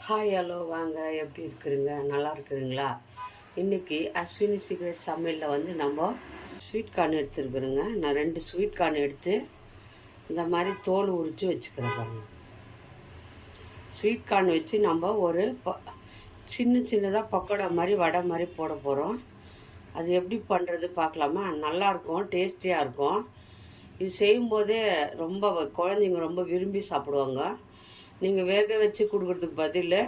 Hi hello வாங்க, எப்படி இருக்கிறீங்க? நல்லா இருக்கிறீங்களா? இன்றைக்கி அஸ்வினி சீக்ரெட் சமையலில் வந்து நம்ம ஸ்வீட் கார்ன் எடுத்துருக்குறோங்க. நான் 2 ஸ்வீட் கார்ன் எடுத்து இந்த மாதிரி தோல் உரித்து வச்சுக்கிறேன் பாருங்க. ஸ்வீட் கார்ன் வச்சு நம்ம ஒரு சின்னதாக பக்கோடா மாதிரி வடை மாதிரி போட போகிறோம். அது எப்படி பண்ணுறது பார்க்கலாமா? நல்லாயிருக்கும், டேஸ்டியாக இருக்கும். இது செய்யும்போதே ரொம்ப குழந்தைங்க ரொம்ப விரும்பி சாப்பிடுவாங்க. நீங்கள் வேக வச்சு கொடுக்குறதுக்கு பதில்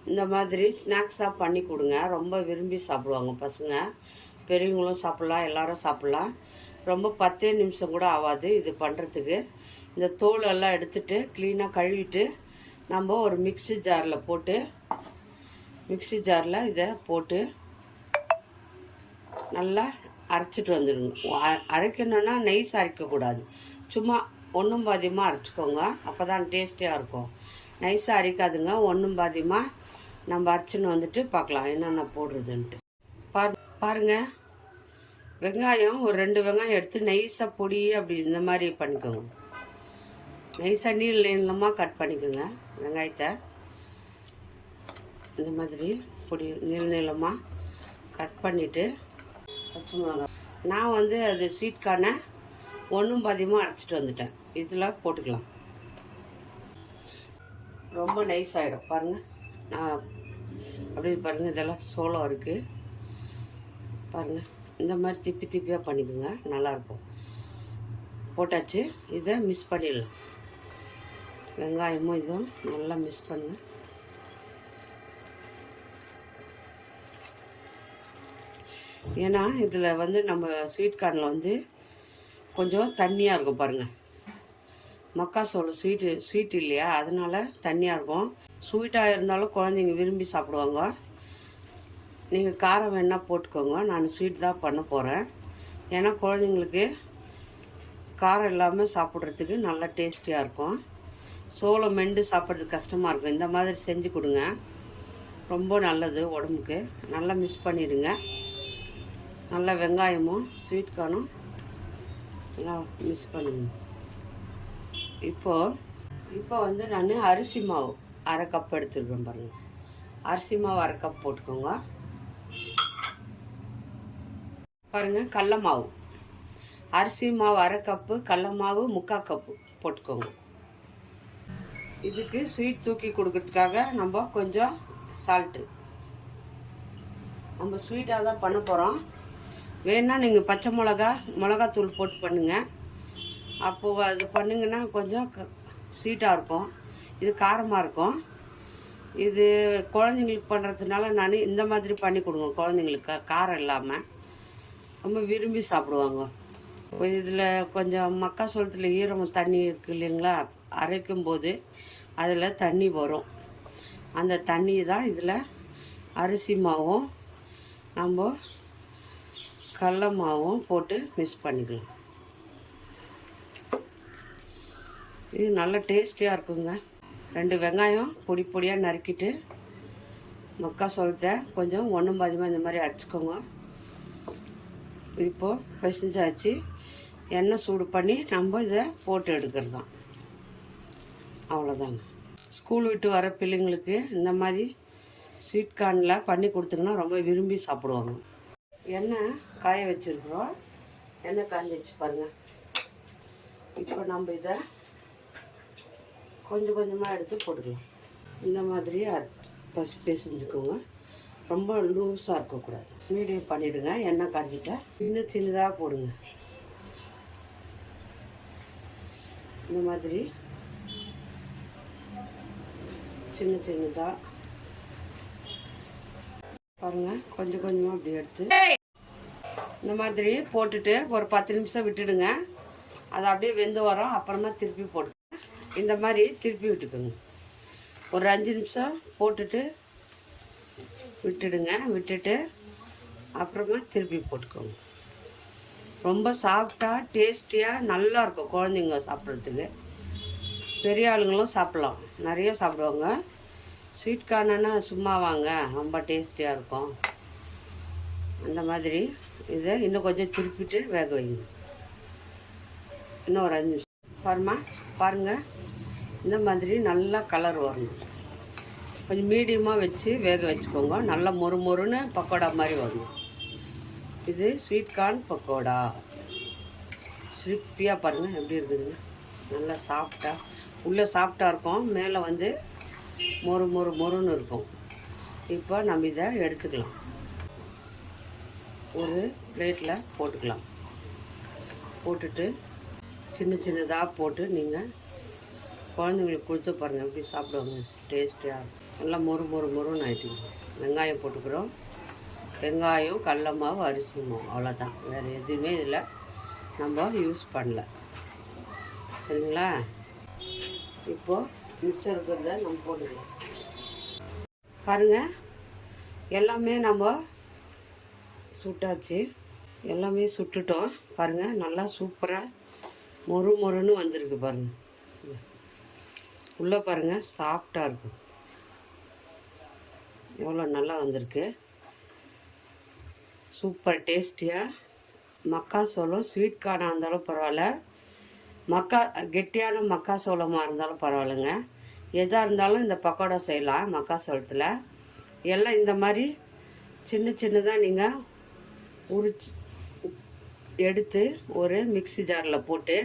இந்த மாதிரி ஸ்நாக்ஸாக பண்ணி கொடுங்க. ரொம்ப விரும்பி சாப்பிடுவாங்க பசங்க, பெரியவங்களும் சாப்பிட்லாம், எல்லோரும் சாப்பிட்லாம். ரொம்ப 10 நிமிஷம் கூட ஆகாது இது பண்ணுறதுக்கு. இந்த தோலெல்லாம் எடுத்துகிட்டு க்ளீனாக கழுவிட்டு நம்ம ஒரு மிக்ஸி ஜாரில் இதை போட்டு நல்லா அரைச்சிட்டு வந்துடுங்க. அரைக்கணுன்னா நைஸ் அரைக்கக்கூடாது, சும்மா ஒன்றும் பாதியமாக அரைச்சிக்கோங்க. அப்போ தான் டேஸ்டியாக இருக்கும். நைஸாக அரைக்காதுங்க, ஒன்றும் பாதியமாக நம்ம அரைச்சின்னு வந்துட்டு பார்க்கலாம் என்னென்ன போடுறதுன்ட்டு. பாருங்கள், வெங்காயம் ஒரு 2 வெங்காயம் எடுத்து நைஸாக பொடி அப்படி இந்த மாதிரி பண்ணிக்கோங்க. நைஸாக நீளமாக கட் பண்ணிக்கோங்க. வெங்காயத்தை இந்த மாதிரி பொடி நீளமாக கட் பண்ணிவிட்டு பச்சை மிளகாய் நான் வந்து அது ஸ்வீட் கார்னை ஒன்றும் பாதியமாக அரைச்சிட்டு வந்துட்டேன். இதில் போட்டுக்கலாம். ரொம்ப நைஸ் ஆகிடும் பாருங்கள். நான் அப்படியே பாருங்கள், இதெல்லாம் சோளம் இருக்குது பாருங்கள். இந்த மாதிரி திப்பியாக பண்ணிக்கோங்க, நல்லாயிருக்கும். போட்டாச்சு, இதை மிக்ஸ் பண்ணிடலாம். வெங்காயமும் இதுவும் நல்லா மிக்ஸ் பண்ணுங்க. ஏன்னா இதில் வந்து நம்ம ஸ்வீட் கார்னில் வந்து கொஞ்சம் தண்ணியாக இருக்கும் பாருங்கள். மக்காசோள ஸ்வீட் இல்லையா, அதனால் தண்ணியாக இருக்கும். ஸ்வீட்டாக இருந்தாலும் குழந்தைங்க விரும்பி சாப்பிடுவாங்க. நீங்கள் காரம் வேணால் போட்டுக்கோங்க. நான் ஸ்வீட் தான் பண்ண போகிறேன். ஏன்னா குழந்தைங்களுக்கு காரம் இல்லாமல் சாப்பிட்றதுக்கு நல்லா டேஸ்டியாக இருக்கும். சோளம் மெண்டு சாப்பிட்றதுக்கு கஷ்டமாக இருக்கும். இந்த மாதிரி செஞ்சு கொடுங்க, ரொம்ப நல்லது உடம்புக்கு. நல்லா மிக்ஸ் பண்ணிவிடுங்க. நல்லா வெங்காயமும் ஸ்வீட் கார்னும் நல்லா மிக்ஸ் பண்ணுங்க. இப்போ வந்து நான் அரிசி மாவு 1/2 கப் எடுத்துருக்கேன் பாருங்கள். அரிசி மாவு 1/2 கப் போட்டுக்கோங்க. பாருங்கள், கடல மாவு அரிசி மாவு 1/2 கப்பு, கடல மாவு 3/4 கப்பு போட்டுக்கோங்க. இதுக்கு ஸ்வீட் தூக்கி கொடுக்கறதுக்காக நம்ம கொஞ்சம் சால்ட்டு, நம்ம ஸ்வீட்டாக தான் பண்ண போகிறோம். வேணால் நீங்கள் பச்சை மிளகாத்தூள் போட்டு பண்ணுங்கள். அப்போது அது பண்ணிங்கன்னா கொஞ்சம் ஸ்வீட்டாக இருக்கும். இது காரமாக இருக்கும். இது குழந்தைங்களுக்கு பண்ணுறதுனால நான் இந்த மாதிரி பண்ணி கொடுங்க. குழந்தைங்களுக்கு காரம் இல்லாமல் ரொம்ப விரும்பி சாப்பிடுவாங்க. இதில் கொஞ்சம் மக்காசோளத்தில் ஈரம் தண்ணி இருக்குது இல்லைங்களா, அரைக்கும் போது அதில் தண்ணி வரும். அந்த தண்ணி தான் இதில் அரிசி மாவும் நம்ம கடல மாவும் போட்டு மிக்ஸ் பண்ணிக்கலாம். இது நல்ல டேஸ்டியாக இருக்குங்க. 2 வெங்காயம் பொடியாக நறுக்கிட்டு மக்காசோளத்தை கொஞ்சம் ஒன்றும் பாதியமாக இந்த மாதிரி அரைச்சிக்கோங்க. இப்போது பிசைஞ்சாச்சு. எண்ணெய் சூடு பண்ணி நம்ம இதை போட்டு எடுக்கிறது தான், அவ்வளோதாங்க. ஸ்கூல் விட்டு வர பிள்ளைங்களுக்கு இந்த மாதிரி ஸ்வீட் கார்னில் பண்ணி கொடுத்தீங்கன்னா ரொம்ப விரும்பி சாப்பிடுவாங்க. எண்ணெய் காய வச்சுருக்குறோம். எண்ணெய் காஞ்சிச்சு பாருங்கள். இப்போ நம்ம இதை கொஞ்சமாக எடுத்து போட்டுக்கலாம். இந்த மாதிரி பிசைஞ்சுக்கோங்க. ரொம்ப லூஸாக இருக்கக்கூடாது, மீடியம் பண்ணிவிடுங்க. எண்ணெய் காஞ்சிட்டா இன்னும் சின்னதாக போடுங்க. இந்த மாதிரி சின்னதாக பாருங்கள். கொஞ்சமாக அப்படி எடுத்து இந்த மாதிரி போட்டுட்டு ஒரு 10 நிமிஷம் விட்டுடுங்க. அது அப்படியே வெந்து வரும். அப்புறமா திருப்பி போட்டு இந்த மாதிரி திருப்பி விட்டுக்கோங்க. ஒரு 5 நிமிஷம் போட்டுட்டு விட்டுட்டு அப்புறமா திருப்பி போட்டுக்கோங்க. ரொம்ப சாஃப்டாக டேஸ்டியாக நல்லாயிருக்கும். குழந்தைங்க சாப்பிட்றதுக்கு, பெரிய ஆளுங்களும் சாப்பிட்லாம், நிறைய சாப்பிடுவாங்க. ஸ்வீட் கார்னா சும்மா வாங்க, ரொம்ப டேஸ்டியாக இருக்கும். அந்த மாதிரி இதை இன்னும் கொஞ்சம் திருப்பிட்டு வேக வைங்க. இன்னும் ஒரு 5 நிமிஷம் பாருங்கள். இந்த மாதிரி நல்லா கலர் வரணும். கொஞ்சம் மீடியமாக வச்சு வேக வச்சுக்கோங்க. நல்லா மொறு மொறுன்னு பக்கோடா மாதிரி வரும். இது ஸ்வீட் கார்ன் பக்கோடா. ஸ்ரிப்பியாக பாருங்கள் எப்படி இருக்குதுங்க. நல்லா சாஃப்டாக, உள்ளே சாஃப்டாக இருக்கும், மேலே வந்து மொறு மொறு மொறுன்னு இருக்கும். இப்போ நம்ம இதை எடுத்துக்கலாம். ஒரு பிளேட்டில் போட்டுக்கலாம். போட்டுட்டு சின்ன சின்னதாக போட்டு நீங்கள் குழந்தைங்களுக்கு கொடுத்து பாருங்கள், எப்படி சாப்பிடுவாங்க. டேஸ்டியாக நல்லா மொறு மொறு மொறுன்னு ஆகிட்டுங்க. வெங்காயம் போட்டுக்கிறோம். வெங்காயம், கடல மாவு, அரிசி மாவு, அவ்வளோதான். வேறு எதுவுமே இதில் நம்ம யூஸ் பண்ணல. சரிங்களா? இப்போது மிச்சம் இருக்கிறத நம்ம போட்டுக்கலாம். பாருங்கள், எல்லாமே நம்ம சுட்டாச்சு. எல்லாமே சுட்டுட்டோம். பாருங்கள், நல்லா சூப்பராக மொறு மொறுன்னு வந்திருக்கு பாருங்கள். உள்ளே பாருங்கள், சாஃப்டாக இருக்கும். எவ்வளோ நல்லா வந்திருக்கு. சூப்பர் டேஸ்டியாக. மக்காசோளம் ஸ்வீட் கார்னாக இருந்தாலும் பரவாயில்ல, கெட்டியான மக்காசோளமாக இருந்தாலும் பரவாயில்லைங்க. எதாக இருந்தாலும் இந்த பக்கோடா செய்யலாம். மக்காசோளத்தில் எல்லாம் இந்த மாதிரி சின்ன சின்னதாக நீங்கள் உரிச்சு எடுத்து ஒரு மிக்ஸி ஜாரில் போட்டு